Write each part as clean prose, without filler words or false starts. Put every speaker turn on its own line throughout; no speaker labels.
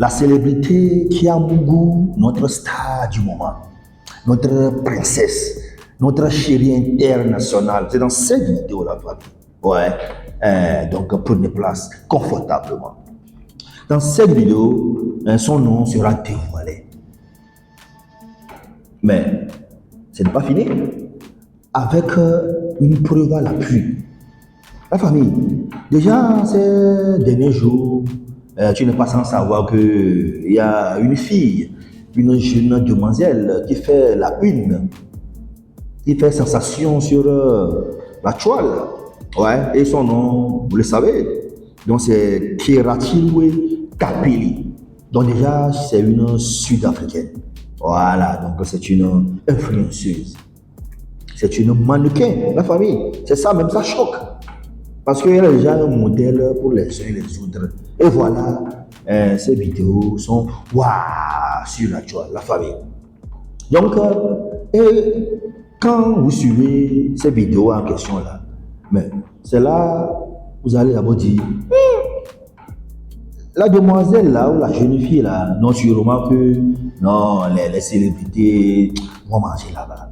la célébrité qui a mon goût, notre star du moment, notre princesse, notre chérie internationale. C'est dans cette vidéo-là, famille. Ouais. Donc, prenez place confortablement. Dans cette vidéo, son nom sera dévoilé. Mais ce n'est pas fini. Avec une preuve à l'appui. La famille, déjà ces derniers jours, tu n'es pas sans savoir qu'il y a une fille, une jeune demoiselle qui fait la une, qui fait sensation sur la toile. Ouais, et son nom, vous le savez, donc c'est Kerachiloué Kapili. Donc déjà, c'est une Sud-Africaine. Voilà, donc c'est une influenceuse. C'est une mannequin, la famille. C'est ça, même ça choque. Parce qu'elle est déjà un modèle pour les uns et les autres. Et voilà, ces vidéos sont waouh sur la toile, la famille. Donc, et quand vous suivez ces vidéos en question là, mais c'est là vous allez d'abord dire, la demoiselle là ou la jeune fille là, non sûrement que non, les célébrités vont manger là-bas.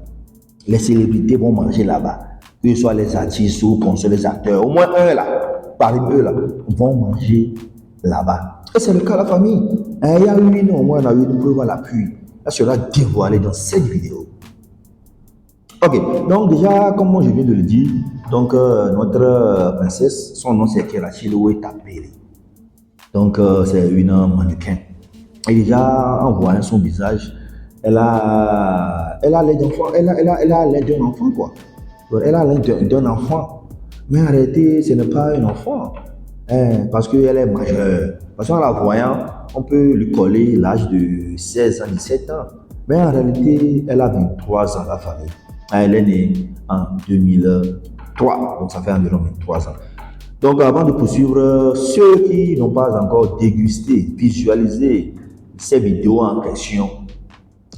Les célébrités vont manger là-bas. Que ce soit les artistes ou qu'on soit les acteurs, au moins un là, parmi eux là, vont manger là-bas. Et c'est le cas de la famille. Il y a eu au moins on a eu une preuve à l'appui. Elle sera dévoilée dans cette vidéo. Ok, donc déjà, comme je viens de le dire, donc notre princesse, son nom c'est Kerachiloué Kapili. Donc c'est une mannequin. Et déjà, en voyant son visage, elle a l'air d'enfant, elle a l'air d'un enfant quoi. Elle a l'air d'un enfant. Mais en réalité, ce n'est pas un enfant. Parce qu'elle est majeure. Parce qu'en la voyant, on peut lui coller l'âge de 16 ans, 17 ans. Mais en réalité, elle a 23 ans, la famille. Elle est née en 2003. Donc ça fait environ 23 ans. Donc avant de poursuivre, ceux qui n'ont pas encore dégusté, visualisé ces vidéos en question,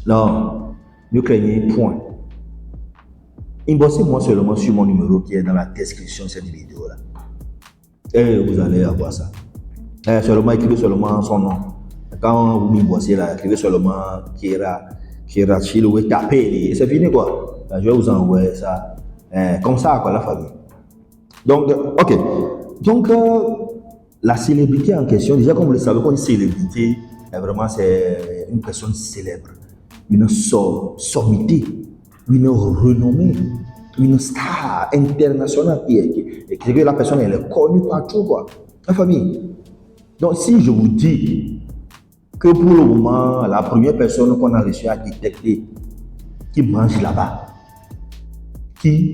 non, ne craignez point. Inboxez-moi seulement sur mon numéro qui est dans la description de cette vidéo-là. Et vous allez avoir ça. Seulement écrivez seulement son nom. Quand vous m'inboxez là, écrivez seulement Kerachiloué Kapili. Et c'est fini quoi. Je vais vous envoyer ça. Comme ça quoi, la famille. Donc, ok. Donc, la célébrité en question, déjà comme vous le savez, quand une célébrité, vraiment c'est une personne célèbre, une sommité, une renommée, une star internationale et que la personne elle est connue partout quoi. La famille. Donc si je vous dis que pour le moment la première personne qu'on a réussi à détecter qui mange là-bas, qui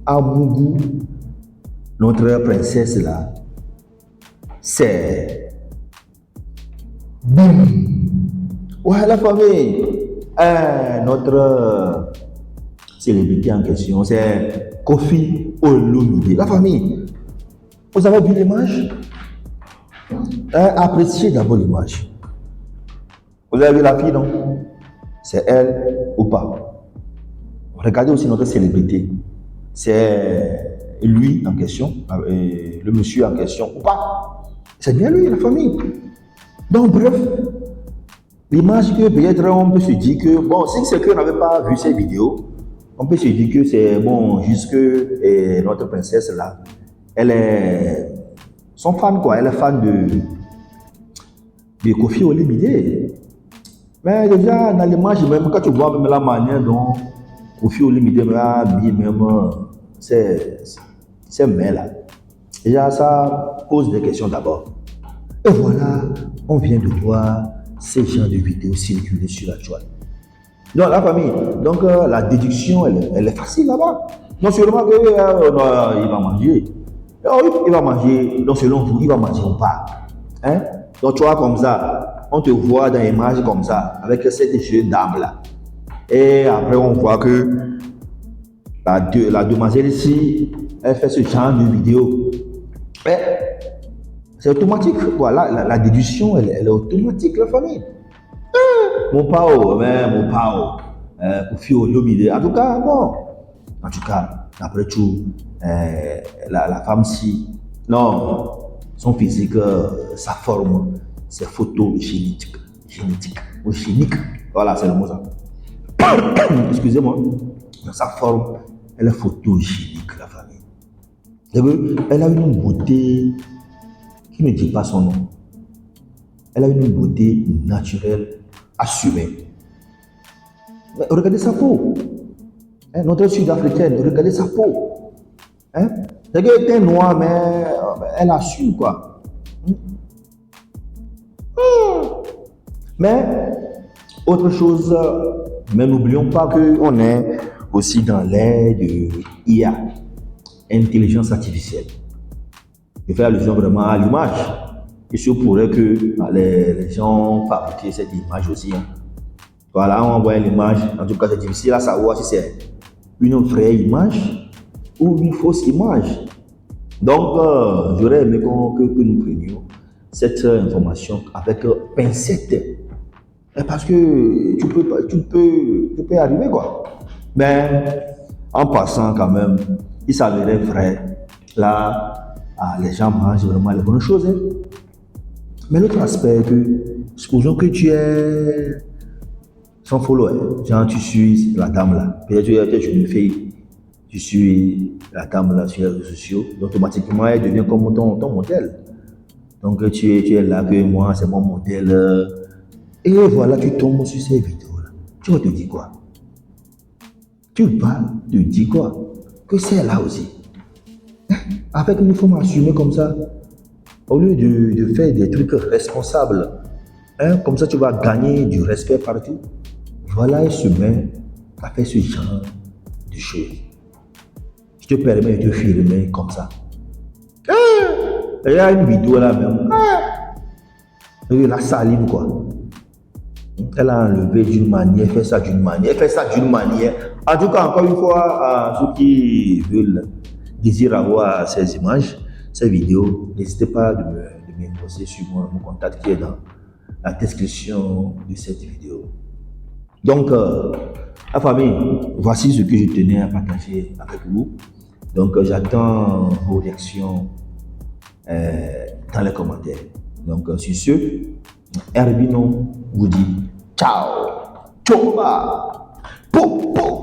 a mon goût, notre princesse là, c'est boum. Ouais la famille. Notre célébrité en question, c'est Koffi Olomide. La famille, vous avez vu l'image? Appréciez d'abord l'image. Vous avez vu la fille, non? C'est elle ou pas? Regardez aussi notre célébrité. C'est lui en question, le monsieur en question ou pas? C'est bien lui, la famille. Donc bref, l'image que peut-être on peut se dire que, bon, si c'est qu'on n'avait pas vu ces vidéos, on peut se dire que c'est bon, jusque notre princesse là, elle est son fan quoi, elle est fan de Koffi Olomide. Mais déjà dans l'image, même quand tu vois même la manière dont Koffi Olomide m'a habillé, même c'est mains là, déjà ça pose des questions d'abord. Et voilà, on vient de voir ces genres de vidéos circuler sur la toile. Donc la famille, donc la déduction elle est facile là-bas. Non seulement que il va manger, il va manger, donc selon vous, il va manger ou pas. Hein? Donc tu vois comme ça, on te voit dans l'image comme ça, avec cette jeune dame là. Et après on voit que la demoiselle ici, elle fait ce genre de vidéo. C'est automatique, voilà, la déduction elle est automatique la famille. Mon pao, Koffi Olomide. En tout cas, bon. En tout cas, après tout, la femme si, non, son physique, sa forme, c'est photogénétique. Génétique ou chimique. Voilà, c'est le mot ça. Excusez-moi. Dans sa forme, elle est photogénique, la famille. Elle a une beauté qui ne dit pas son nom. Elle a une beauté naturelle, assumée. Mais regardez sa peau. Hein, notre sud-africaine, regardez sa peau. Hein? C'est qu'elle était noire, mais elle assume quoi. Mais, autre chose, mais n'oublions pas qu'on est aussi dans l'ère de IA, intelligence artificielle. Je fais allusion vraiment à l'image. Il se pourrait que les gens fabriquent cette image aussi. Hein. Voilà, on voit l'image. En tout cas, c'est difficile à savoir si c'est une vraie image ou une fausse image. Donc, j'aurais aimé que nous prenions cette information avec pincette. Parce que tu peux arriver quoi. Mais en passant quand même, il s'avérait vrai. Là, les gens mangent vraiment les bonnes choses. Hein. Mais l'autre aspect est que, supposons que tu es sans follower, genre tu suis la dame là, peut-être tu es une fille, tu suis la dame là sur les réseaux sociaux, automatiquement elle devient comme ton modèle. Donc tu es là que moi c'est mon modèle. Et voilà, tu tombes sur ces vidéos là. Tu vas te dire quoi? Tu vas te dire quoi? Que c'est là aussi. Avec une forme assumée comme ça, au lieu de faire des trucs responsables, hein, comme ça tu vas gagner du respect partout. Voilà un chemin à faire ce genre de choses. Je te permets de te filmer comme ça. Il y a une vidéo là même. La salive quoi. Elle a enlevé d'une manière, fait ça d'une manière, fait ça d'une manière. En tout cas, encore une fois, ceux qui désirent avoir ces images, ces vidéos, n'hésitez pas de m'envoyer sur mon contact qui est dans la description de cette vidéo. Donc, la famille, voici ce que je tenais à partager avec vous. Donc, j'attends vos réactions dans les commentaires. Donc, sur ce, Herbino vous dit ciao, ciao, po, po.